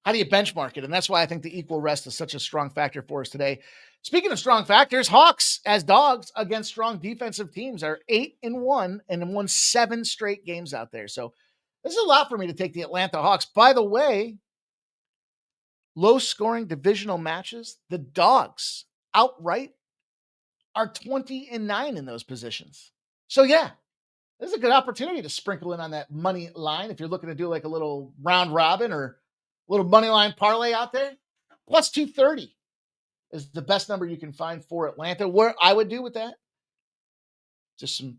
benchmark it? And that's why I think the equal rest is such a strong factor for us today. Speaking of strong factors, Hawks as dogs against strong defensive teams are 8-1 and won 7 straight games out there. So this is a lot for me to take the Atlanta Hawks. By the way, low scoring divisional matches, the dogs outright are 20-9 in those positions. So yeah, this is a good opportunity to sprinkle in on that money line. If you're looking to do like a little round robin or a little money line parlay out there, plus 230 is the best number you can find for Atlanta. What I would do with that, just some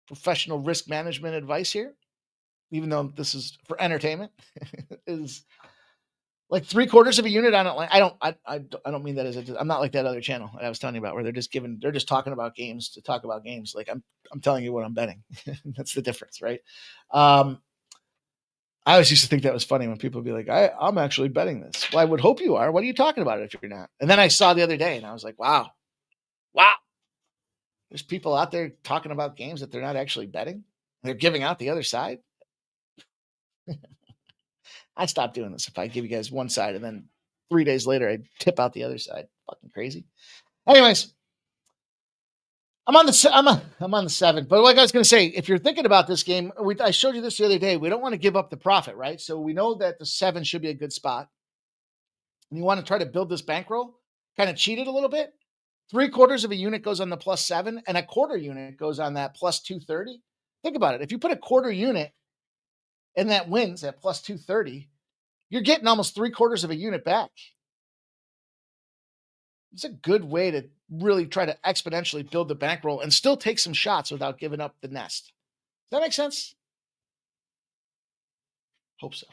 professional risk management advice here, even though this is for entertainment, is like 3/4 of a unit on Atlanta. I don't mean that I'm not like that other channel that I was telling you about where they're just talking about games to talk about games. Like I'm telling you what I'm betting. That's the difference, right? I always used to think that was funny when people would be like, I'm actually betting this. Well, I would hope you are. What are you talking about if you're not? And then I saw the other day and I was like, wow. There's people out there talking about games that they're not actually betting. They're giving out the other side. I'd stop doing this if I give you guys one side and then 3 days later I'd tip out the other side. Fucking crazy. Anyways, I'm on the 7. But like I was going to say, if you're thinking about this game, I showed you this the other day. We don't want to give up the profit, right? So we know that the 7 should be a good spot. And you want to try to build this bankroll, kind of cheat it a little bit. 3/4 of a unit goes on the +7, and a quarter unit goes on that +230. Think about it. If you put a quarter unit and that wins at +230, you're getting almost 3/4 of a unit back. It's a good way to really try to exponentially build the bankroll and still take some shots without giving up the nest. Does that make sense? Hope so.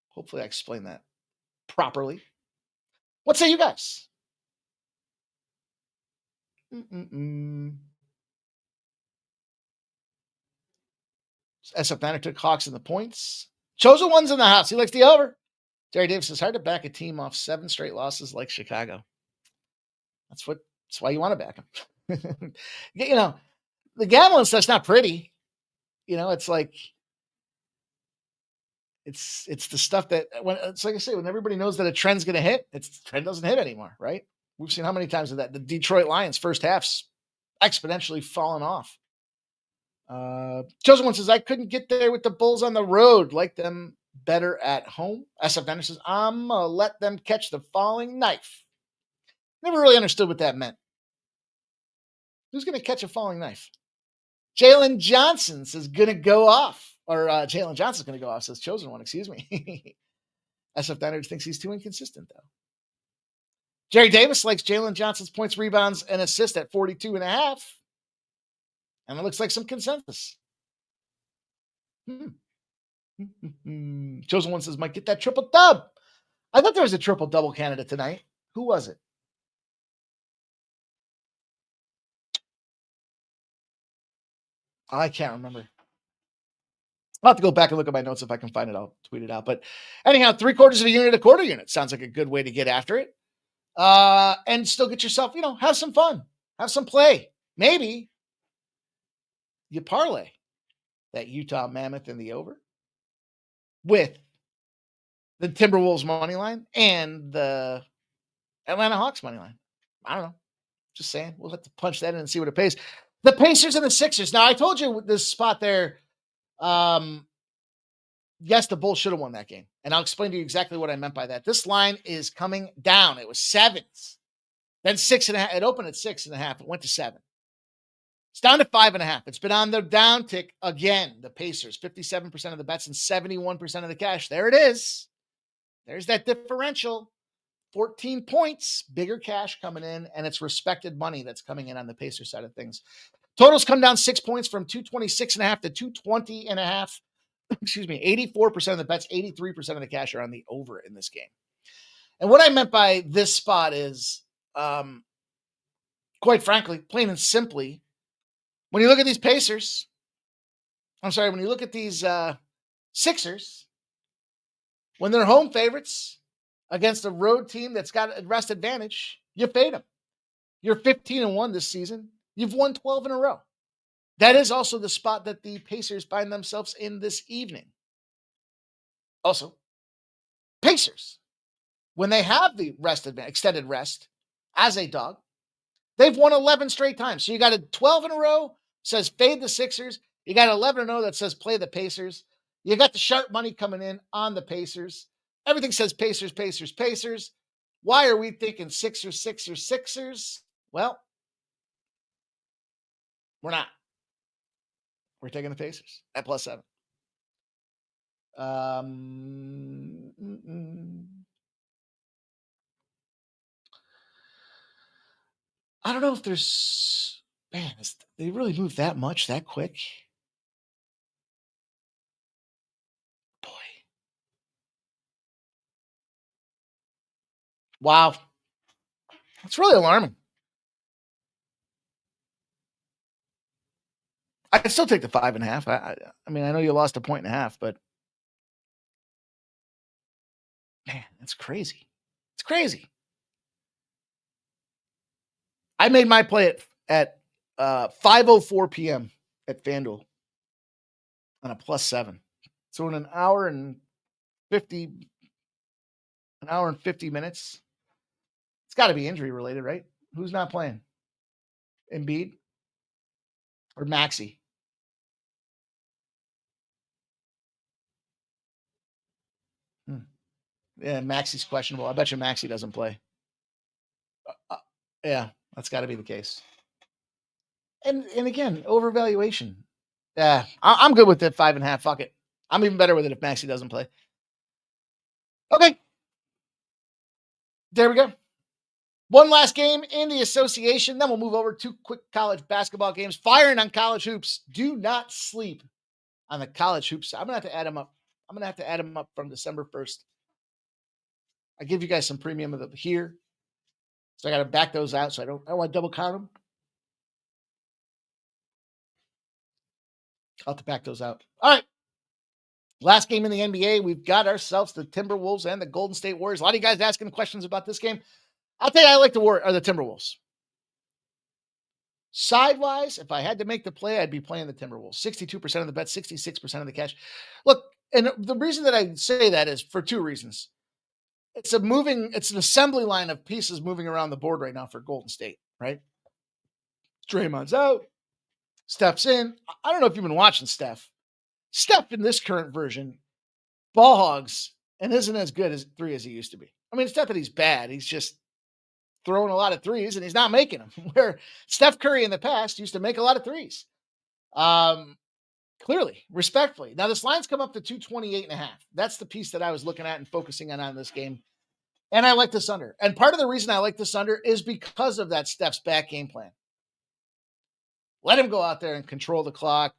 Hopefully I explained that properly. What say you guys? SF Niner took Hawks in the points. Chosen one's in the house. He likes the over. Jerry Davis says hard to back a team off 7 straight losses like Chicago. That's why you want to back them. The gambling stuff's not pretty. It's like it's the stuff that it's like I say, when everybody knows that a trend's going to hit, trend doesn't hit anymore, right? We've seen how many times of that. The Detroit Lions first half's exponentially fallen off. Chosen one says, I couldn't get there with the Bulls on the road. Like them better at home. SF Niner says, I'm going to let them catch the falling knife. Never really understood what that meant. Who's going to catch a falling knife? Jalen Johnson says, going to go off. Or Jalen Johnson's going to go off, says Chosen one, excuse me. SF Niner thinks he's too inconsistent, though. Jerry Davis likes Jalen Johnson's points, rebounds, and assists at 42.5. And it looks like some consensus. Chosen one says, might get that triple dub. I thought there was a triple double candidate tonight. Who was it? I can't remember. I'll have to go back and look at my notes. If I can find it, I'll tweet it out. But anyhow, 3/4 of a unit, a quarter unit. Sounds like a good way to get after it. And still get yourself, have some fun. Have some play. Maybe you parlay that Utah Mammoth in the over with the Timberwolves money line and the Atlanta Hawks money line. I don't know. Just saying. We'll have to punch that in and see what it pays. The Pacers and the Sixers. Now, I told you this spot there. Yes, the Bulls should have won that game. And I'll explain to you exactly what I meant by that. This line is coming down. It was 7s. Then 6.5. It opened at 6.5. It went to 7. It's down to 5.5. It's been on the down tick again. The Pacers, 57% of the bets and 71% of the cash. There it is. There's that differential. 14 points, bigger cash coming in, and it's respected money that's coming in on the Pacers side of things. Totals come down 6 points from 226.5 to 220.5. Excuse me, 84% of the bets, 83% of the cash are on the over in this game. And what I meant by this spot is, quite frankly, plain and simply, when you look at these Pacers, when you look at these Sixers, when they're home favorites against a road team that's got a rest advantage, you fade them. You're 15-1 this season. You've won 12 in a row. That is also the spot that the Pacers find themselves in this evening. Also, Pacers, when they have the extended rest as a dog, they've won 11 straight times. So you got a 12 in a row, says fade the Sixers. You got 11 in a row that says play the Pacers. You got the sharp money coming in on the Pacers. Everything says Pacers, Pacers, Pacers. Why are we thinking Sixers, Sixers, Sixers? Well, we're not. We're taking the Pacers at +7. I don't know if there's... Man, they really moved that much that quick? Boy. Wow. That's really alarming. I'd still take the 5.5. I mean, I know you lost 1.5, but man, that's crazy. It's crazy. I made my play at 5:04 p.m. at FanDuel on a +7. So in an hour and 50 minutes, it's got to be injury related, right? Who's not playing? Embiid or Maxey? Yeah, Maxey's questionable. I bet you Maxey doesn't play. Yeah, That's got to be the case. And again, overvaluation. Yeah, I'm good with it. 5.5. Fuck it. I'm even better with it if Maxey doesn't play. Okay. There we go. One last game in the association. Then we'll move over to quick college basketball games. Firing on college hoops. Do not sleep on the college hoops. I'm going to have to add them up. I'm going to have to add them up from December 1st. I give you guys some premium of them here. So I got to back those out. So I don't want to double count them. I'll have to back those out. All right. Last game in the NBA, we've got ourselves the Timberwolves and the Golden State Warriors. A lot of you guys asking questions about this game. I'll tell you, I like the Timberwolves. Sidewise, if I had to make the play, I'd be playing the Timberwolves. 62% of the bet, 66% of the cash. Look, and the reason that I say that is for two reasons. It's an assembly line of pieces moving around the board right now for Golden State, right? Draymond's out. Steph's in. I don't know if you've been watching Steph. Steph in this current version, ball hogs, and isn't as good as three as he used to be. I mean, it's not that he's bad. He's just throwing a lot of threes and he's not making them. Where Steph Curry in the past used to make a lot of threes. Clearly, respectfully. Now this line's come up to 228.5. That's the piece that I was looking at and focusing on this game. And I like this under. And part of the reason I like this under is because of that Steph's back game plan. Let him go out there and control the clock,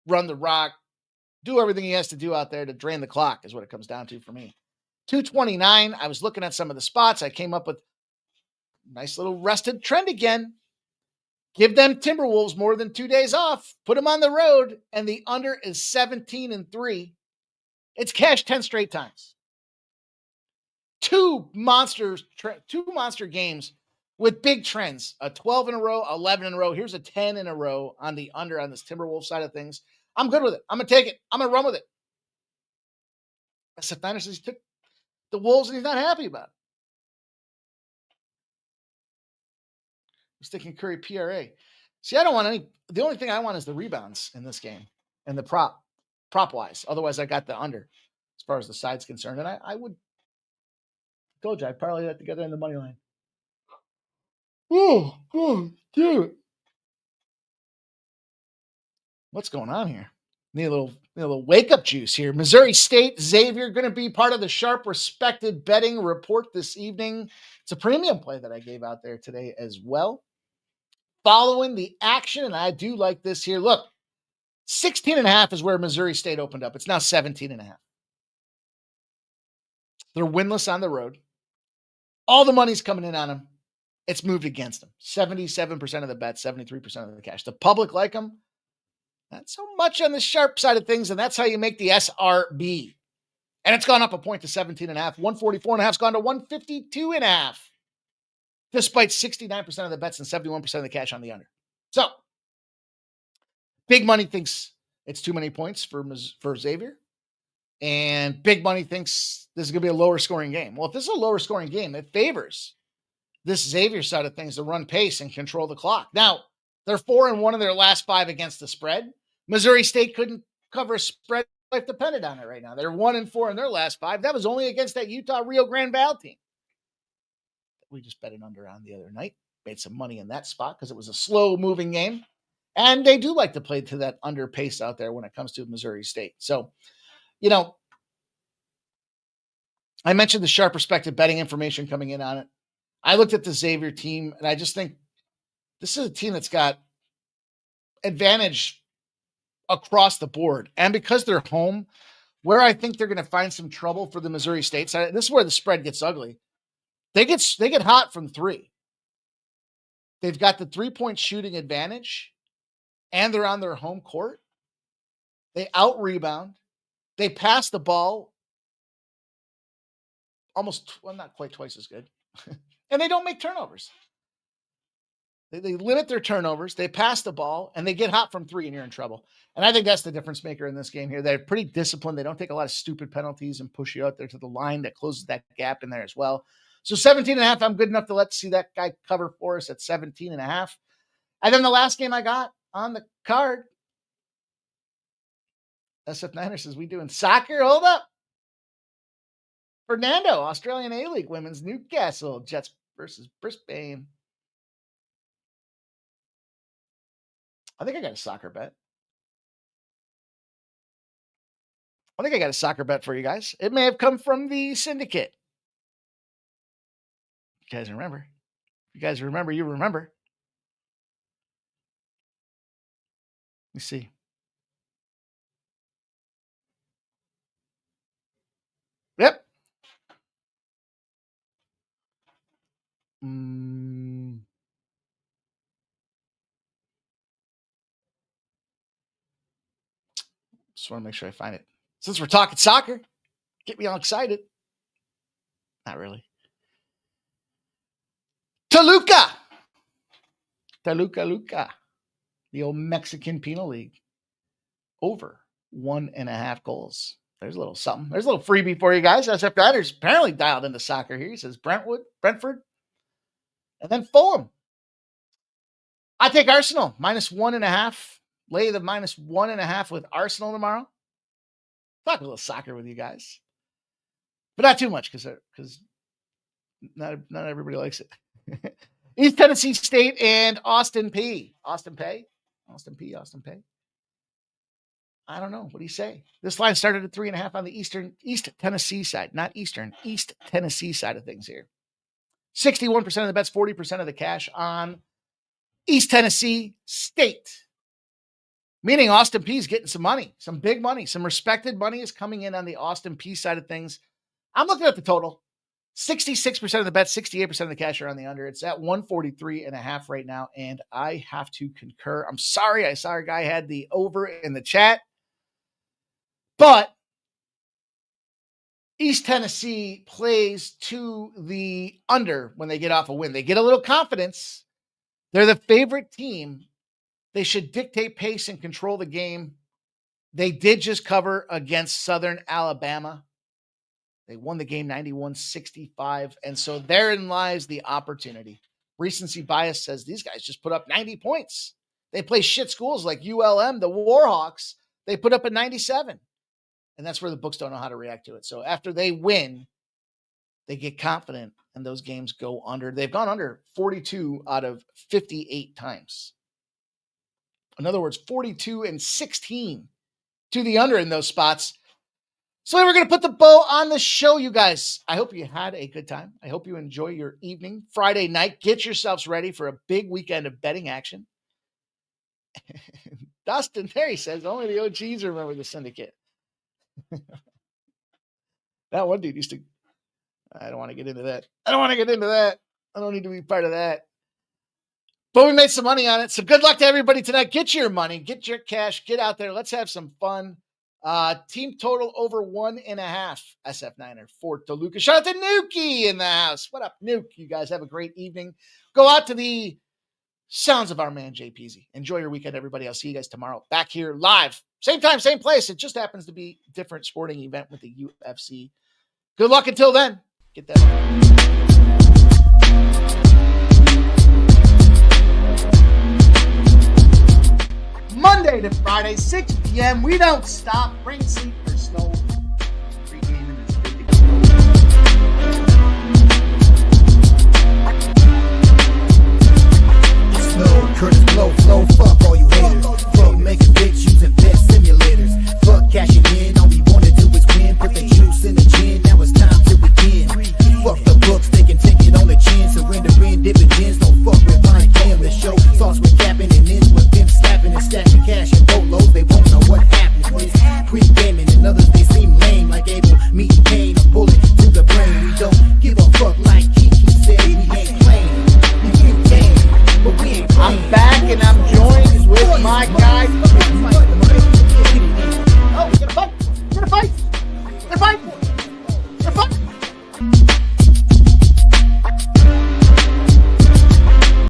run the rock, do everything he has to do out there to drain the clock is what it comes down to for me. 229. I was looking at some of the spots. I came up with a nice little rested trend again. Give them Timberwolves more than 2 days off. Put them on the road. And the under is 17-3. It's cashed 10 straight times. Two monster games with big trends. A 12 in a row, 11 in a row. Here's a 10 in a row on the under on this Timberwolves side of things. I'm good with it. I'm going to take it. I'm going to run with it. SF Niners says he took the Wolves and he's not happy about it. I'm sticking Curry PRA. See, I don't want any. The only thing I want is the rebounds in this game and the prop wise. Otherwise, I got the under as far as the side's concerned. And I would told you I'd parlay that together in the money line. Oh, dude. What's going on here? Need a little wake-up juice here. Missouri State, Xavier, going to be part of the Sharp Respected betting report this evening. It's a premium play that I gave out there today as well. Following the action, and I do like this here. Look, 16.5 is where Missouri State opened up. It's now 17.5. They're winless on the road. All the money's coming in on them. It's moved against them. 77% of the bet, 73% of the cash. The public like them. Not so much on the sharp side of things, and that's how you make the SRB. And it's gone up a point to 17.5. 144.5 has gone to 152.5. Despite 69% of the bets and 71% of the cash on the under. So, Big Money thinks it's too many points for Xavier. And Big Money thinks this is going to be a lower scoring game. Well, if this is a lower scoring game, it favors this Xavier side of things to run pace and control the clock. Now, they're 4-1 in their last 5 against the spread. Missouri State couldn't cover a spread if depended on it right now. They're 1-4 in their last 5. That was only against that Utah Rio Grande Valley team. We just bet an under on the other night. Made some money in that spot because it was a slow moving game. And they do like to play to that under pace out there when it comes to Missouri State. So, you know, I mentioned the Sharp Respected betting information coming in on it. I looked at the Xavier team, and I just think this is a team that's got advantage across the board. And because they're home, where I think they're going to find some trouble for the Missouri State side, this is where the spread gets ugly. They get hot from 3. They've got the 3-point shooting advantage, and they're on their home court. They out-rebound. They pass the ball not quite twice as good. And they don't make turnovers. They limit their turnovers. They pass the ball, and they get hot from 3, and you're in trouble. And I think that's the difference maker in this game here. They're pretty disciplined. They don't take a lot of stupid penalties and push you out there to the line that closes that gap in there as well. So 17.5, I'm good enough to see that guy cover for us at 17.5. And then the last game I got on the card, SF Niners says, we doing soccer? Hold up. Fernando, Australian A-League Women's Newcastle Jets versus Brisbane. I think I got a soccer bet. I think I got a soccer bet for you guys. It may have come from the syndicate. You guys remember? If you guys remember, you remember. Let me see. Yep. Just want to make sure I find it. Since we're talking soccer, get me all excited. Not really. Toluca. The old Mexican Penal League. Over 1.5 goals. There's a little something. There's a little freebie for you guys. SF Riders apparently dialed into soccer here. He says Brentford, and then Fulham. I take Arsenal -1.5. Lay the -1.5 with Arsenal tomorrow. Talk a little soccer with you guys, but not too much because not everybody likes it. East Tennessee State and Austin P. Austin P. I don't know. What do you say? This line started at 3.5 on the East Tennessee side, not Eastern, East Tennessee side of things here. 61% of the bets, 40% of the cash on East Tennessee State. Meaning Austin P is getting some money, some big money, some respected money is coming in on the Austin P side of things. I'm looking at the total. 66% of the bets, 68% of the cash are on the under. It's at 143.5 right now, and I have to concur. I'm sorry. I saw a guy had the over in the chat. But East Tennessee plays to the under when they get off a win. They get a little confidence. They're the favorite team. They should dictate pace and control the game. They did just cover against Southern Alabama. They won the game 91-65. And so therein lies the opportunity. Recency bias says these guys just put up 90 points. They play shit schools like ULM, the Warhawks. They put up a 97. And that's where the books don't know how to react to it. So after they win, they get confident and those games go under. They've gone under 42 out of 58 times. In other words, 42-16 to the under in those spots. So we're going to put the bow on the show, you guys. I hope you had a good time. I hope you enjoy your evening. Friday night, get yourselves ready for a big weekend of betting action. Dustin Terry says only the OGs remember the syndicate. That one dude used to. I don't want to get into that. I don't need to be part of that. But we made some money on it. So good luck to everybody tonight. Get your money, get your cash, get out there. Let's have some fun. Team total over 1.5. SF Niner for Toluca. Shout out to Nuki in the house. What up, Nuke? You guys have a great evening. Go out to the sounds of our man, JPZ. Enjoy your weekend, everybody. I'll see you guys tomorrow. Back here live. Same time, same place. It just happens to be a different sporting event with the UFC. Good luck until then. Get that. Monday to Friday, 6 p.m. We don't stop. Bring sleep or snow. Pregaming is good to go.
Snow, Curtis blow, flow, fuck all you haters. Fuck making big shoes and best simulators. Fuck cashing in, all we wanna do is win. Put the juice in the gin, now it's time to begin. Fuck the books, they can take it on the chin. Surrendering dividends, don't fuck with Bonnie Cam. The show starts with capping and ends with them slapping and stacking cash and boatloads. They won't know what happened. Pre-gaming and others, they seem lame. Like Abel, meeting Kane, a bullet to the brain. We don't give a fuck like Kiki said. We ain't playing. We ain't game, but we ain't playing.
I'm back and I'm joined with my guy. Oh, we got a fight. Get a fight.